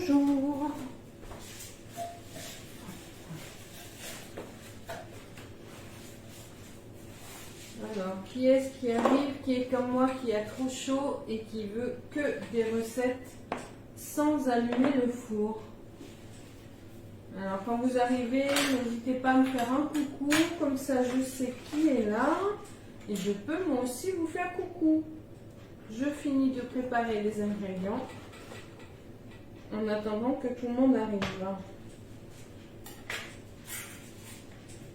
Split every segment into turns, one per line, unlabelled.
bonjour. Alors, qui est-ce qui arrive, qui est comme moi, qui a trop chaud et qui veut que des recettes sans allumer le four? Alors, quand vous arrivez, n'hésitez pas à me faire un coucou, comme ça je sais qui est là et je peux moi aussi vous faire coucou. Je finis de préparer les ingrédients en attendant que tout le monde arrive.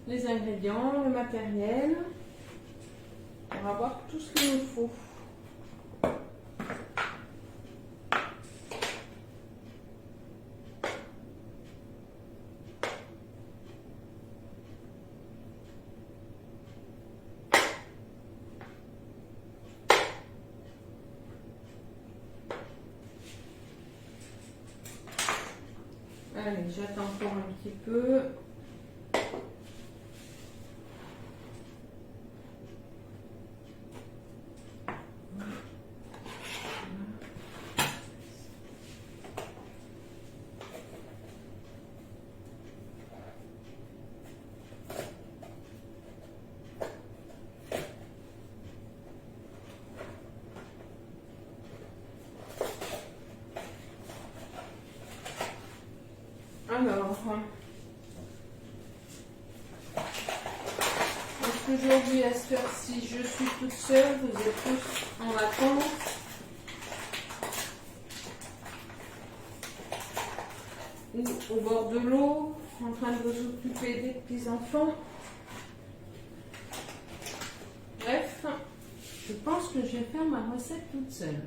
Les ingrédients, le matériel, pour avoir tout ce qu'il nous faut. Allez, j'attends encore un petit peu. Alors, est-ce qu'aujourd'hui, à cette heure-ci, je suis toute seule, vous êtes tous en vacances? Ou au bord de l'eau, en train de vous occuper des petits-enfants? Bref, je pense que je vais faire ma recette toute seule.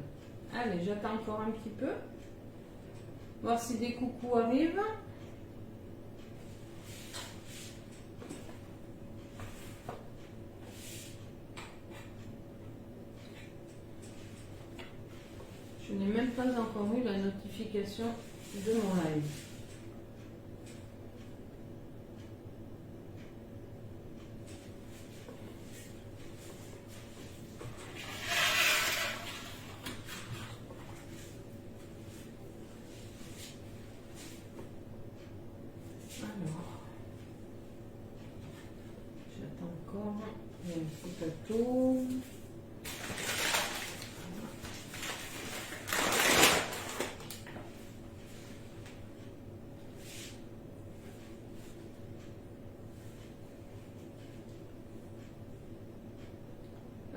Allez, j'attends encore un petit peu. Voir si des coucous arrivent. Je n'ai même pas encore eu la notification de mon live. Alors, j'attends encore un petit plateau.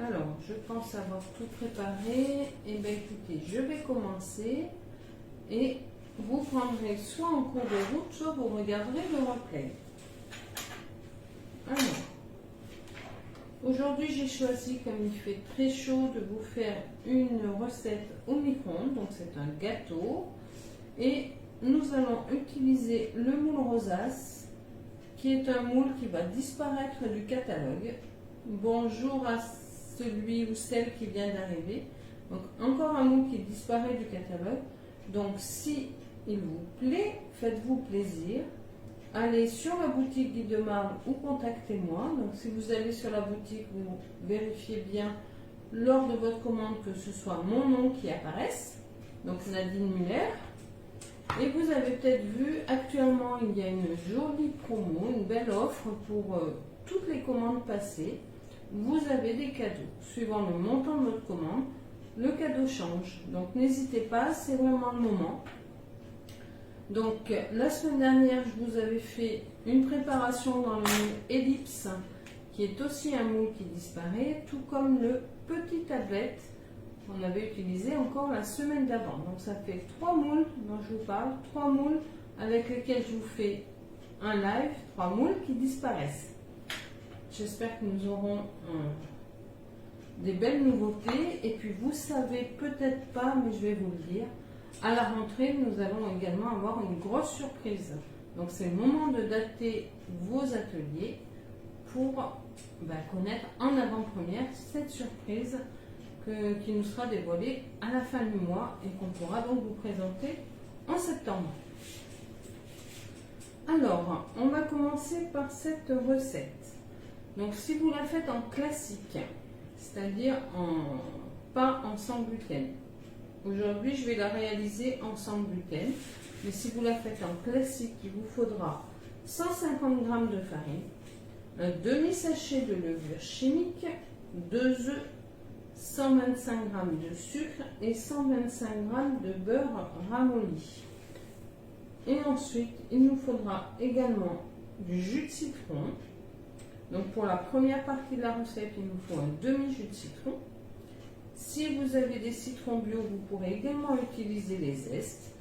Alors, je pense avoir tout préparé. Et bien écoutez, je vais commencer et vous prendrez soit en cours de route, soit vous regarderez le replay. Alors, aujourd'hui j'ai choisi, comme il fait très chaud, de vous faire une recette au micro-ondes. Donc c'est un gâteau. Et nous allons utiliser le moule rosace, qui est un moule qui va disparaître du catalogue. Bonjour à celui ou celle qui vient d'arriver. Donc encore un moule qui disparaît du catalogue. Donc si il vous plaît, faites-vous plaisir. Allez sur la boutique Guy de Marle ou contactez-moi. Donc si vous allez sur la boutique, vous vérifiez bien lors de votre commande que ce soit mon nom qui apparaisse. Donc Nadine Muller. Et vous avez peut-être vu, actuellement il y a une jolie promo, une belle offre pour toutes les commandes passées. Vous avez des cadeaux. Suivant le montant de votre commande, le cadeau change. Donc n'hésitez pas, c'est vraiment le moment. Donc la semaine dernière, je vous avais fait une préparation dans le moule Ellipse, qui est aussi un moule qui disparaît, tout comme le petit tablette qu'on avait utilisé encore la semaine d'avant. Donc ça fait 3 moules dont je vous parle, 3 moules avec lesquels je vous fais un live, 3 moules qui disparaissent. J'espère que nous aurons des belles nouveautés. Et puis vous savez peut-être pas, mais je vais vous le dire, à la rentrée, nous allons également avoir une grosse surprise. Donc c'est le moment de dater vos ateliers pour connaître en avant-première cette surprise qui nous sera dévoilée à la fin du mois et qu'on pourra donc vous présenter en septembre. Alors, on va commencer par cette recette. Donc si vous la faites en classique, c'est-à-dire pas en sans gluten, Aujourd'hui, je vais la réaliser en sans gluten. Mais si vous la faites en classique, il vous faudra 150 g de farine, un demi-sachet de levure chimique, 2 œufs, 125 g de sucre et 125 g de beurre ramolli. Et ensuite, il nous faudra également du jus de citron. Donc pour la première partie de la recette, il nous faut un demi-jus de citron. Si vous avez des citrons bio, vous pourrez également utiliser les zestes.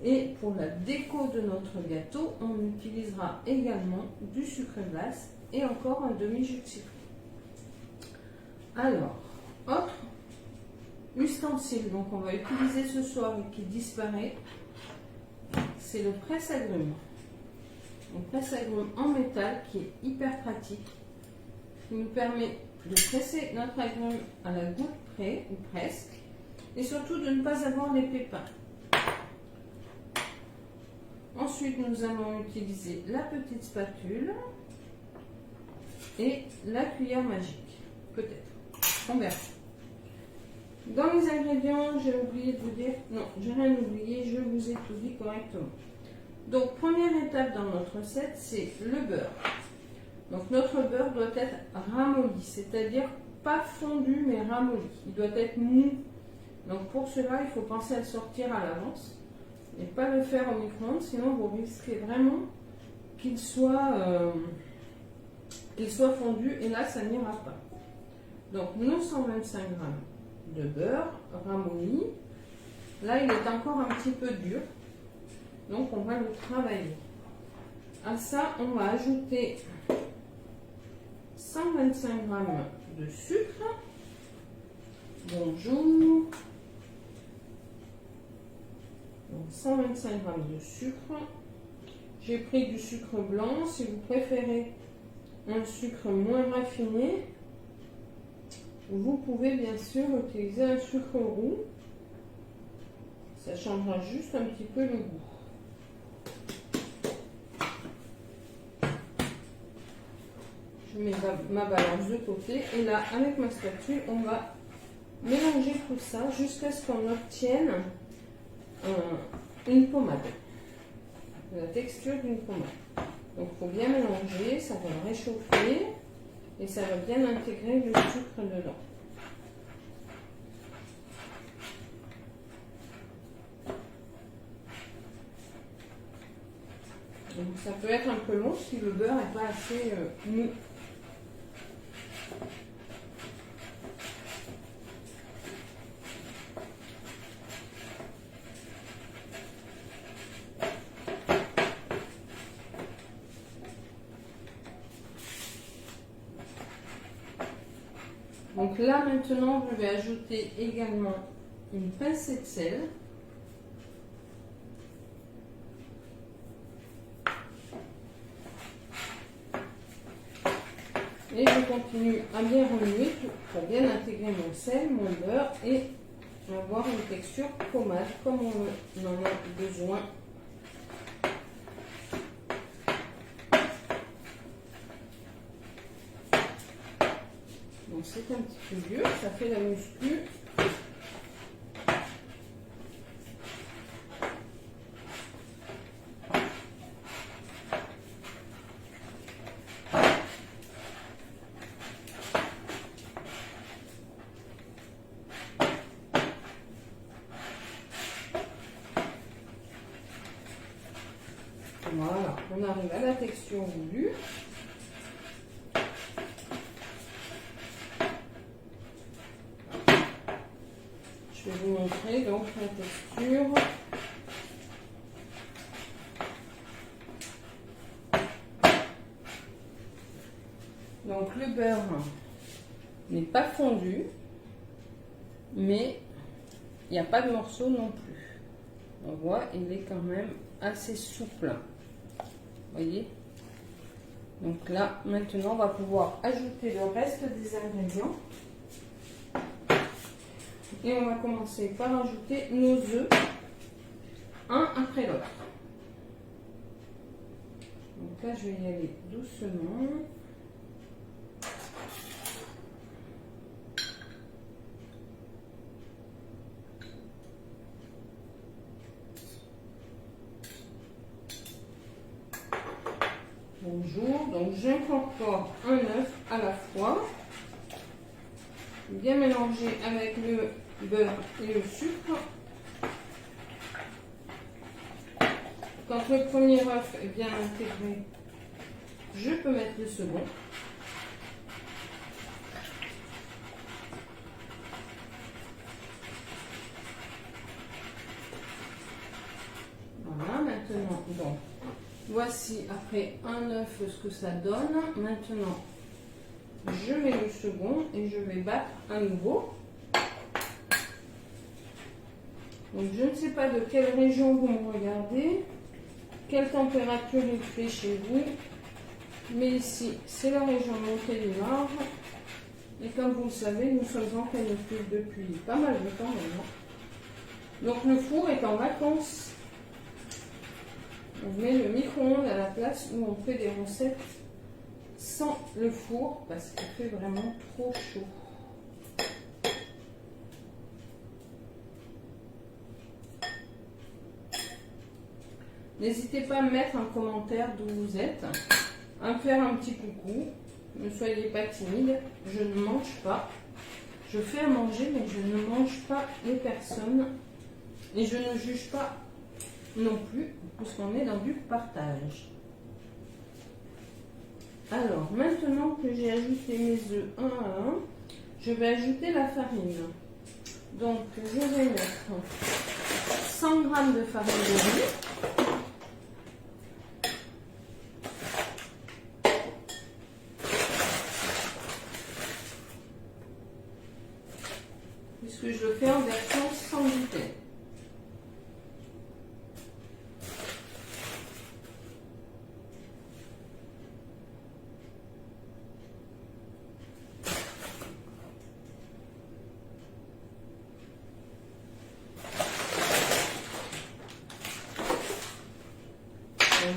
Et pour la déco de notre gâteau, on utilisera également du sucre glace et encore un demi-jus de citron. Alors, autre ustensile donc on va utiliser ce soir et qui disparaît, c'est le presse-agrumes. Un presse-agrumes en métal qui est hyper pratique, qui nous permet de presser notre agrume à la goutte près ou presque, et surtout de ne pas avoir les pépins. Ensuite, nous allons utiliser la petite spatule et la cuillère magique, peut-être. On verra. Dans les ingrédients, j'ai oublié de vous dire, non, j'ai rien oublié, je vous ai tout dit correctement. Donc, première étape dans notre recette, c'est le beurre. Donc, notre beurre doit être ramolli, c'est-à-dire pas fondu, mais ramolli. Il doit être mou. Donc, pour cela, il faut penser à le sortir à l'avance et pas le faire au micro-ondes, sinon vous risquez vraiment qu'il soit fondu et là, ça n'ira pas. Donc, nos 125 g de beurre ramolli. Là, il est encore un petit peu dur. Donc, on va le travailler. À ça, on va ajouter 125 g de sucre. Bonjour. Donc, 125 g de sucre. J'ai pris du sucre blanc. Si vous préférez un sucre moins raffiné, vous pouvez bien sûr utiliser un sucre roux. Ça changera juste un petit peu le goût. Je mets ma balance de côté et là, avec ma spatule, on va mélanger tout ça jusqu'à ce qu'on obtienne une pommade. La texture d'une pommade. Donc, il faut bien mélanger, ça va le réchauffer et ça va bien intégrer le sucre dedans. Donc, ça peut être un peu long si le beurre n'est pas assez mou. Donc là maintenant, je vais ajouter également une pincée de sel. Et je continue à bien remuer pour bien intégrer mon sel, mon beurre et avoir une texture pommade comme on en a besoin. Donc c'est un petit peu vieux, ça fait la muscu. Voilà, on arrive à la texture voulue. Je vais vous montrer donc la texture. Donc le beurre n'est pas fondu, mais il n'y a pas de morceaux non plus. On voit, il est quand même assez souple. Voyez? Donc là, maintenant, on va pouvoir ajouter le reste des ingrédients. Et on va commencer par ajouter nos œufs, un après l'autre. Donc là, je vais y aller doucement. Donc j'incorpore un œuf à la fois, bien mélangé avec le beurre et le sucre. Quand le premier œuf est bien intégré, je peux mettre le second. Voilà, maintenant, donc, voici après un œuf ce que ça donne. Maintenant, je mets le second et je vais battre à nouveau. Donc, je ne sais pas de quelle région vous me regardez, quelle température il fait chez vous, mais ici, c'est la région Montélimar. Et comme vous le savez, nous sommes en canicule depuis pas mal de temps maintenant. Donc, le four est en vacances. On met le micro-ondes à la place où on fait des recettes sans le four parce qu'il fait vraiment trop chaud. N'hésitez pas à me mettre en commentaire d'où vous êtes, à me faire un petit coucou. Ne soyez pas timide, je ne mange pas. Je fais à manger, mais je ne mange pas les personnes. Et je ne juge pas non plus, puisqu'on est dans du partage. Alors, maintenant que j'ai ajouté mes œufs un à un, je vais ajouter la farine. Donc, je vais mettre 100 g de farine de riz. Puisque je le fais en version sans gluten.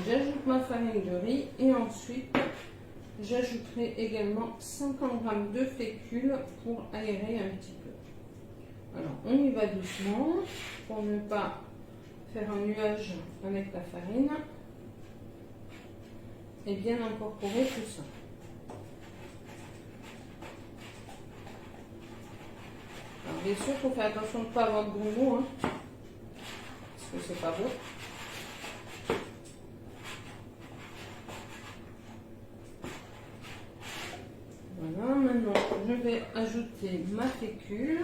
J'ajoute ma farine de riz et ensuite j'ajouterai également 50 g de fécule pour aérer un petit peu. Alors on y va doucement pour ne pas faire un nuage avec la farine et bien incorporer tout ça. Alors bien sûr, il faut faire attention de ne pas avoir de grumeaux, hein, parce que c'est pas beau. Voilà, maintenant je vais ajouter ma fécule.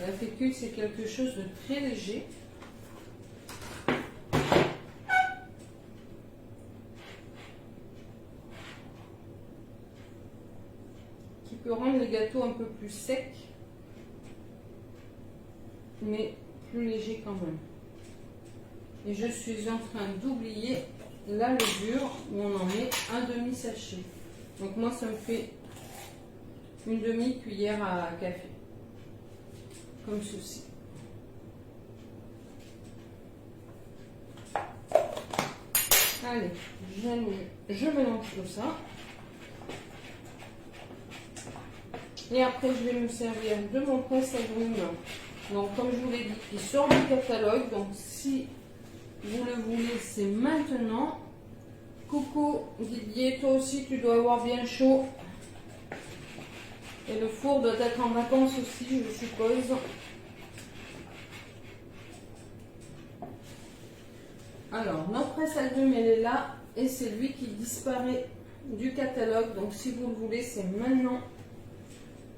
La fécule, c'est quelque chose de très léger. Qui peut rendre les gâteaux un peu plus secs, mais plus légers quand même. Et je suis en train d'oublier la levure où on en met un demi-sachet. Donc moi, ça me fait une demi-cuillère à café. Comme ceci. Allez, je mélange tout ça. Et après, je vais me servir de mon presse-agrumes. Donc, comme je vous l'ai dit, qui sort du catalogue. Donc, si vous le voulez, c'est maintenant. Coucou Didier, toi aussi, tu dois avoir bien chaud. Et le four doit être en vacances aussi, je suppose. Alors, notre presse-agrumes, elle est là. Et c'est lui qui disparaît du catalogue. Donc, si vous le voulez, c'est maintenant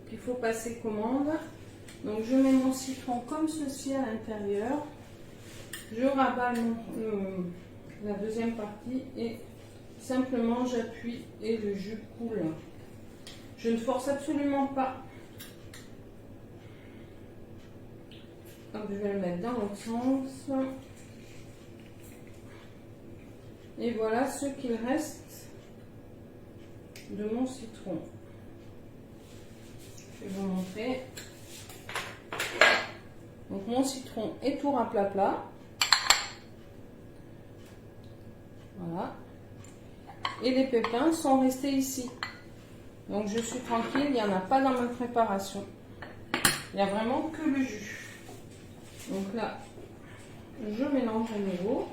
qu'il faut passer commande. Donc, je mets mon citron comme ceci à l'intérieur. Je rabats la deuxième partie et simplement j'appuie et le jus coule. Je ne force absolument pas. Hop, je vais le mettre dans l'autre sens. Et voilà ce qu'il reste de mon citron. Je vais vous montrer. Donc mon citron est tout plat. Voilà. Et les pépins sont restés ici. Donc je suis tranquille, il n'y en a pas dans ma préparation. Il n'y a vraiment que le jus. Donc là, je mélange à nouveau.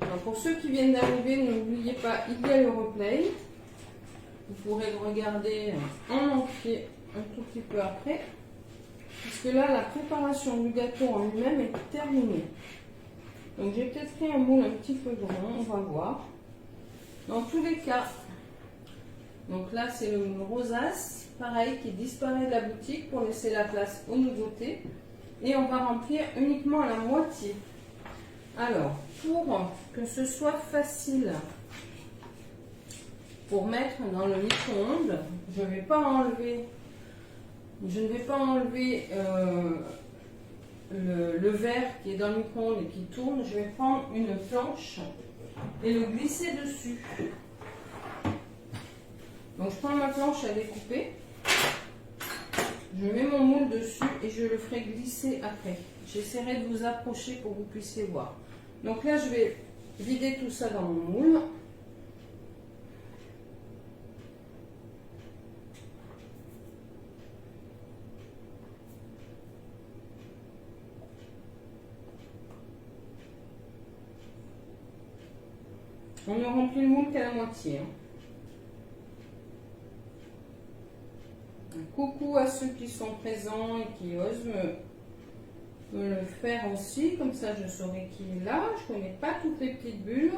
Alors pour ceux qui viennent d'arriver, n'oubliez pas, il y a le replay. Vous pourrez le regarder en entier un tout petit peu après. Puisque là, la préparation du gâteau en lui-même est terminée. Donc j'ai peut-être pris un moule un petit peu grand, on va voir. Dans tous les cas, donc là c'est le moule rosace, pareil, qui disparaît de la boutique pour laisser la place aux nouveautés. Et on va remplir uniquement à la moitié. Alors, pour que ce soit facile pour mettre dans le micro-ondes, je ne vais pas enlever le verre qui est dans le micro-ondes et qui tourne. Je vais prendre une planche et le glisser dessus. Donc je prends ma planche à découper, je mets mon moule dessus et je le ferai glisser après. J'essaierai de vous approcher pour que vous puissiez voir. Donc là je vais vider tout ça dans mon moule. On ne remplit le moule qu'à la moitié. Un coucou à ceux qui sont présents et qui osent me le faire aussi. Comme ça, je saurai qui est là. Je ne connais pas toutes les petites bulles.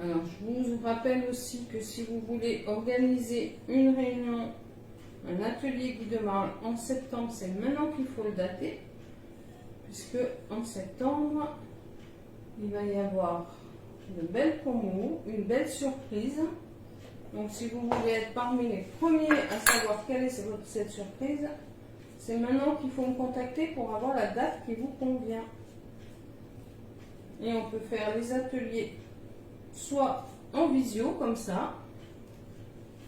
Alors, je vous rappelle aussi que si vous voulez organiser une réunion, un atelier Guy de Marle en septembre, c'est maintenant qu'il faut le dater, puisque en septembre, il va y avoir de belles promos, une belle surprise. Donc, si vous voulez être parmi les premiers à savoir quelle est cette surprise, c'est maintenant qu'il faut me contacter pour avoir la date qui vous convient. Et on peut faire les ateliers soit en visio comme ça,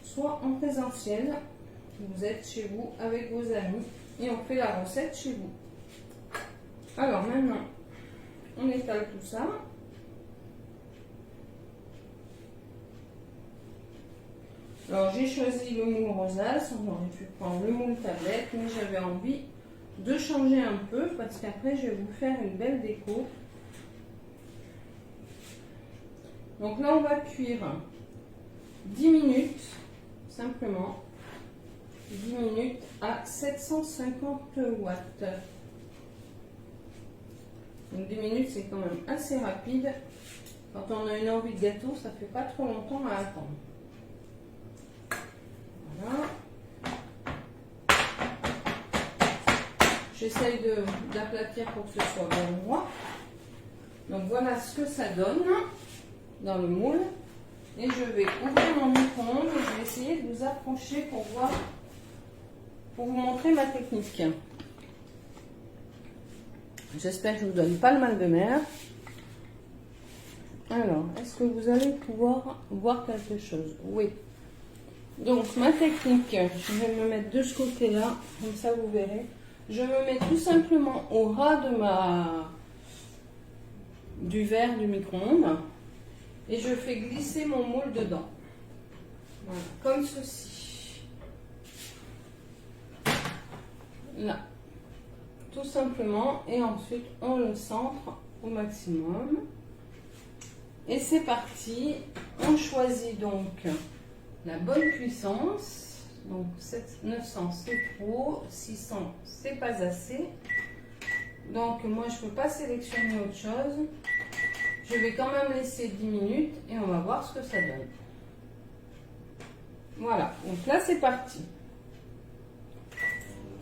soit en présentiel. Vous êtes chez vous avec vos amis et on fait la recette chez vous. Alors maintenant, on étale tout ça. Alors j'ai choisi le moule rosace, on aurait pu prendre le moule tablette, mais j'avais envie de changer un peu parce qu'après je vais vous faire une belle déco. Donc là, on va cuire 10 minutes, simplement. 10 minutes à 750 watts. Donc 10 minutes, c'est quand même assez rapide. Quand on a une envie de gâteau, ça fait pas trop longtemps à attendre. Voilà. J'essaye d'aplatir pour que ce soit bien droit. Donc voilà ce que ça donne dans le moule. Et je vais ouvrir mon micro-ondes et je vais essayer de vous approcher pour voir, pour vous montrer ma technique. J'espère que je ne vous donne pas le mal de mer. Alors, est-ce que vous allez pouvoir voir quelque chose? Oui. Donc, ma technique, je vais me mettre de ce côté-là, comme ça vous verrez. Je me mets tout simplement au ras du verre du micro-ondes et je fais glisser mon moule dedans. Voilà, comme ceci. Là. Tout simplement, et ensuite on le centre au maximum. Et c'est parti. On choisit donc la bonne puissance. Donc 900 c'est trop, 600 c'est pas assez. Donc moi je ne peux pas sélectionner autre chose. Je vais quand même laisser 10 minutes et on va voir ce que ça donne. Voilà, donc là c'est parti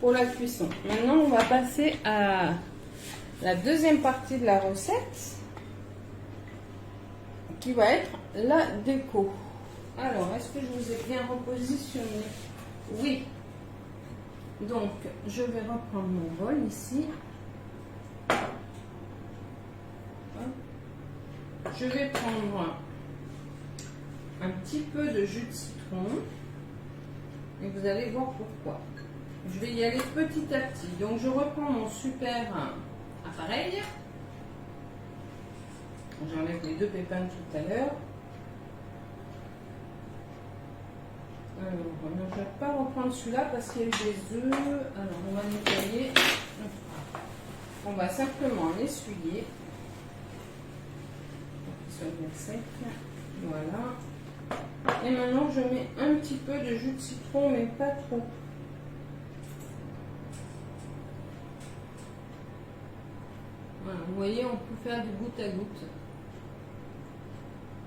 pour la cuisson. Maintenant on va passer à la deuxième partie de la recette qui va être la déco. Alors, est-ce que je vous ai bien repositionné? Oui. Donc, je vais reprendre mon bol ici. je vais prendre un petit peu de jus de citron et vous allez voir pourquoi. Je vais y aller petit à petit. Donc je reprends mon super appareil. J'enlève les deux pépins de tout à l'heure. Alors, je ne vais pas reprendre celui-là parce qu'il y a eu des œufs. Alors, on va nettoyer. On va simplement l'essuyer pour qu'il soit bien sec. Voilà. Et maintenant, je mets un petit peu de jus de citron, mais pas trop. Voilà, vous voyez, on peut faire du goutte à goutte.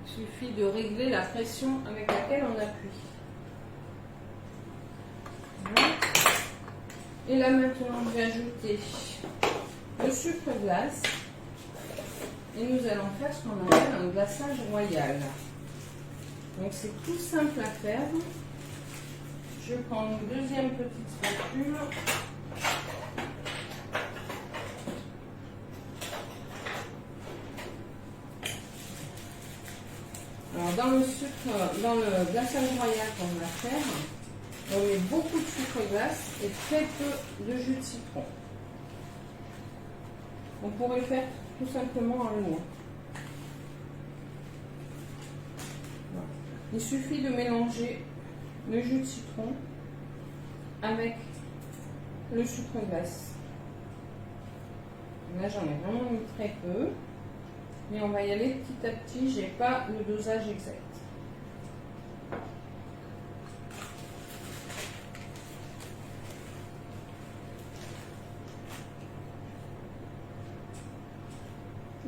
Il suffit de régler la pression avec laquelle on appuie. Voilà. Et là maintenant, je vais ajouter le sucre glace. Et nous allons faire ce qu'on appelle un glaçage royal. Donc c'est tout simple à faire. Je prends une deuxième petite spatule. Alors dans le glaçage royal qu'on va faire, on met beaucoup de sucre glace et très peu de jus de citron. On pourrait faire tout simplement en moins. Voilà. Il suffit de mélanger le jus de citron avec le sucre glace. Là j'en ai vraiment mis très peu. Mais on va y aller petit à petit, j'ai pas le dosage exact.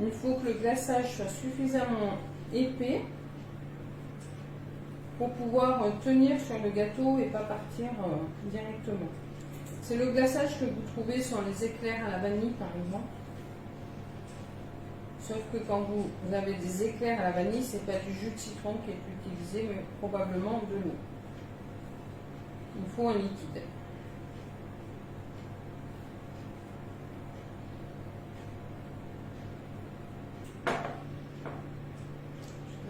Il faut que le glaçage soit suffisamment épais pour pouvoir tenir sur le gâteau et pas partir directement. C'est le glaçage que vous trouvez sur les éclairs à la vanille par exemple. Sauf que quand vous avez des éclairs à la vanille, c'est pas du jus de citron qui est utilisé, mais probablement de l'eau. Il faut un liquide.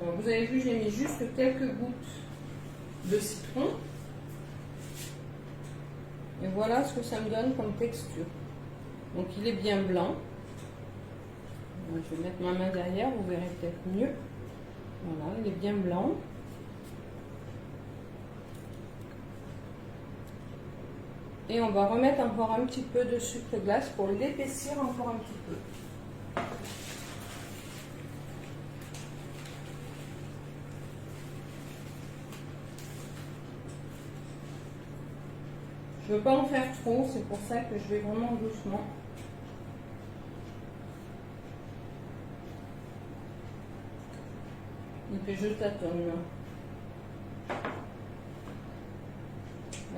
Alors, vous avez vu, j'ai mis juste quelques gouttes de citron. Et voilà ce que ça me donne comme texture. Donc il est bien blanc. Je vais mettre ma main derrière, vous verrez peut-être mieux. Voilà, il est bien blanc. Et on va remettre encore un petit peu de sucre glace pour l'épaissir encore un petit peu. Je ne veux pas en faire trop, c'est pour ça que je vais vraiment doucement. Et puis je tâtonne. Là,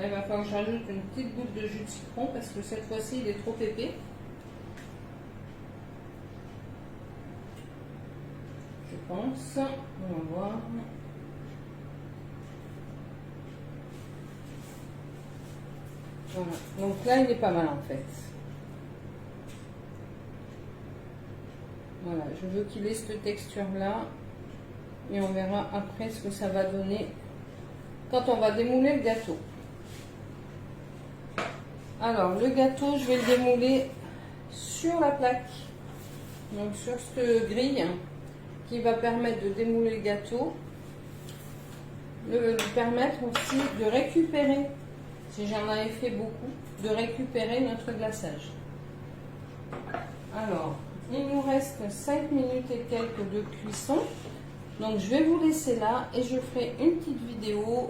il va falloir que j'ajoute une petite goutte de jus de citron parce que cette fois-ci il est trop épais. Je pense. On va voir. Voilà. Donc là il est pas mal en fait. Voilà, je veux qu'il ait cette texture là. Et on verra après ce que ça va donner quand on va démouler le gâteau. Alors le gâteau, je vais le démouler sur la plaque, donc sur cette grille qui va permettre de démouler le gâteau, lui permettre aussi de récupérer, si j'en avais fait beaucoup, de récupérer notre glaçage. Alors il nous reste 5 minutes et quelques de cuisson. Donc je vais vous laisser là et je ferai une petite vidéo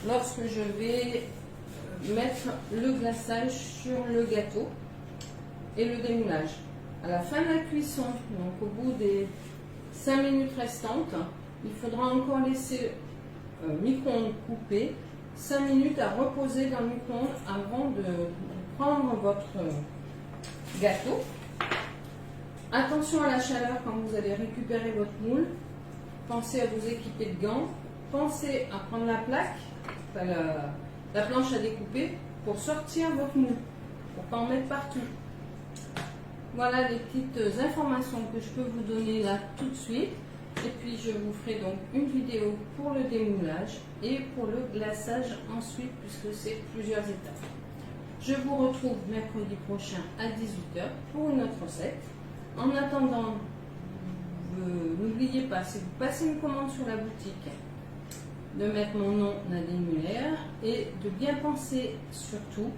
lorsque je vais mettre le glaçage sur le gâteau et le démoulage. À la fin de la cuisson, donc au bout des 5 minutes restantes, il faudra encore laisser micro-ondes coupé 5 minutes à reposer dans le micro-ondes avant de prendre votre gâteau. Attention à la chaleur quand vous allez récupérer votre moule. Pensez à vous équiper de gants. Pensez à prendre la plaque, la planche à découper pour sortir votre moule, pour pas en mettre partout. Voilà les petites informations que je peux vous donner là tout de suite. Et puis je vous ferai donc une vidéo pour le démoulage et pour le glaçage ensuite, puisque c'est plusieurs étapes. Je vous retrouve mercredi prochain à 18 h pour une autre recette. En attendant, n'oubliez pas, si vous passez une commande sur la boutique, de mettre mon nom Nadine Muller et de bien penser surtout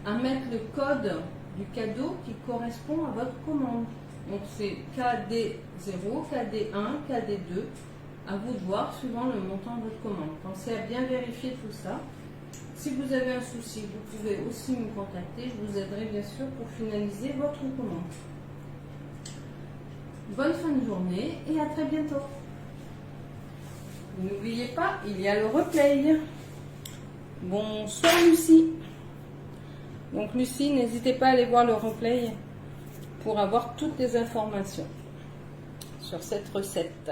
à mettre le code du cadeau qui correspond à votre commande. Donc c'est KD0, KD1, KD2, à vous de voir suivant le montant de votre commande. Pensez à bien vérifier tout ça. Si vous avez un souci, vous pouvez aussi me contacter. Je vous aiderai bien sûr pour finaliser votre commande. Bonne fin de journée et à très bientôt. N'oubliez pas, il y a le replay. Bonsoir Lucie. Donc Lucie, n'hésitez pas à aller voir le replay pour avoir toutes les informations sur cette recette.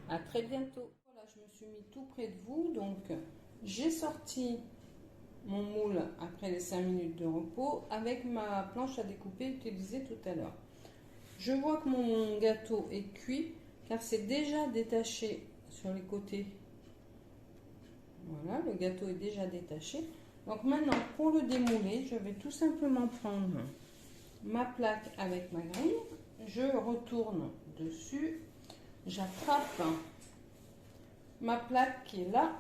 À très bientôt. Voilà, je me suis mis tout près de vous. Donc j'ai sorti mon moule après les 5 minutes de repos avec ma planche à découper utilisée tout à l'heure. Je vois que mon gâteau est cuit car c'est déjà détaché sur les côtés. Voilà, le gâteau est déjà détaché. Donc maintenant, pour le démouler, je vais tout simplement prendre ma plaque avec ma grille. Je retourne dessus. J'attrape ma plaque qui est là.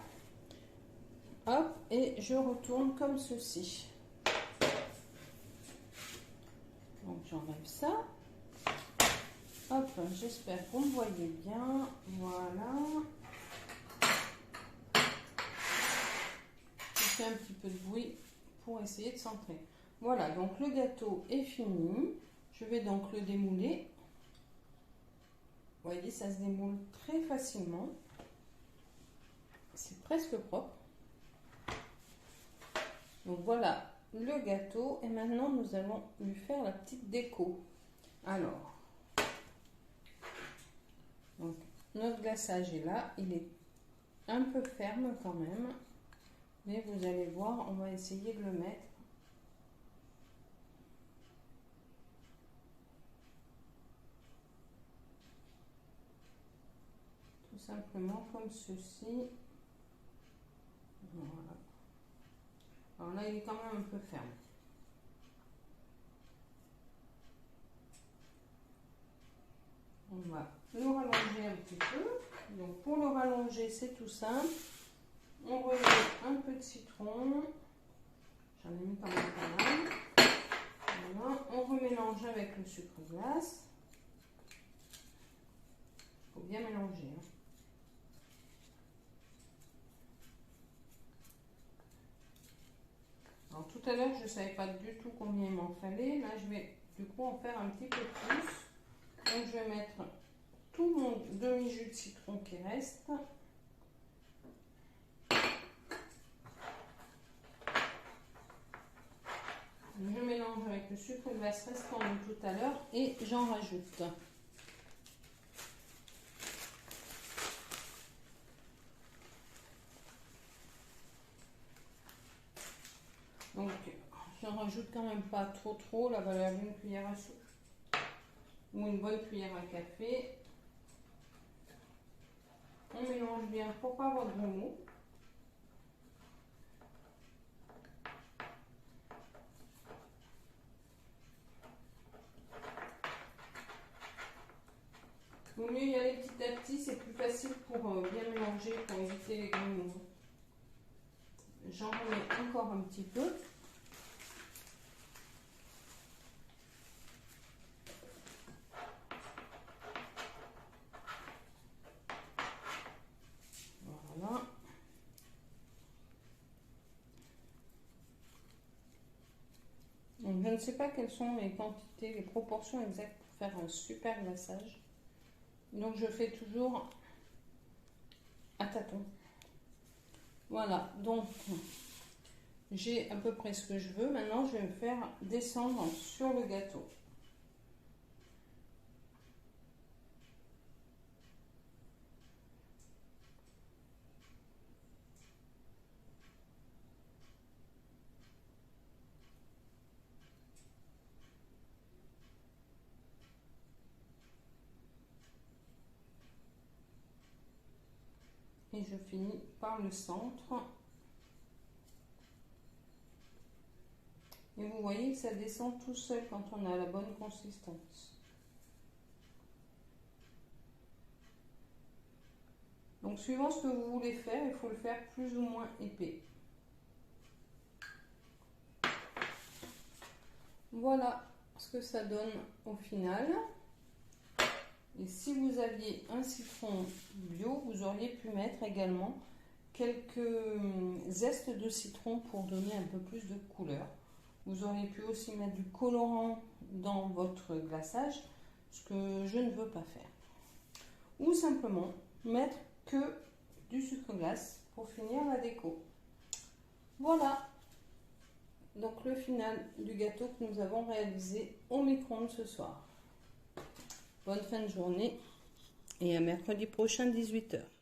Hop, et je retourne comme ceci. Donc j'enlève ça. Hop, j'espère que vous me voyez bien. Voilà. Je fais un petit peu de bruit pour essayer de centrer. Voilà, donc le gâteau est fini. Je vais donc le démouler. Vous voyez, ça se démoule très facilement. C'est presque propre. Donc voilà le gâteau. Et maintenant, nous allons lui faire la petite déco. Alors, donc, notre glaçage est là. Il est un peu ferme quand même. Mais vous allez voir, on va essayer de le mettre. Tout simplement comme ceci. Voilà. Alors là, il est quand même un peu ferme. On va le rallonger un petit peu. Donc pour le rallonger, c'est tout simple. On remet un peu de citron. J'en ai mis quand même pas mal. Voilà. On remélange avec le sucre glace. Il faut bien mélanger. Alors tout à l'heure, je ne savais pas du tout combien il m'en fallait. Là, je vais du coup en faire un petit peu plus. Donc je vais mettre tout mon demi-jus de citron qui reste. Je mélange avec le sucre glace restant de tout à l'heure et j'en rajoute. Donc j'en rajoute quand même pas trop, la valeur d'une cuillère à soupe ou une bonne cuillère à café. On mélange bien pour pas avoir de gros mots. Il vaut mieux y aller petit à petit, c'est plus facile pour bien mélanger, pour éviter les gros mots. J'en remets encore un petit peu. Voilà. Donc, je ne sais pas quelles sont les quantités, les proportions exactes pour faire un super glaçage. Donc je fais toujours à tâtons. Voilà, donc j'ai à peu près ce que je veux. Maintenant, je vais me faire descendre sur le gâteau. et je finis par le centre. Et vous voyez que ça descend tout seul quand on a la bonne consistance. Donc suivant ce que vous voulez faire, il faut le faire plus ou moins épais. Voilà ce que ça donne au final. Et si vous aviez un citron bio, vous auriez pu mettre également quelques zestes de citron pour donner un peu plus de couleur. Vous auriez pu aussi mettre du colorant dans votre glaçage, ce que je ne veux pas faire. Ou simplement mettre que du sucre glace pour finir la déco. Voilà donc le final du gâteau que nous avons réalisé au micro-ondes ce soir. Bonne fin de journée et à mercredi prochain 18 h.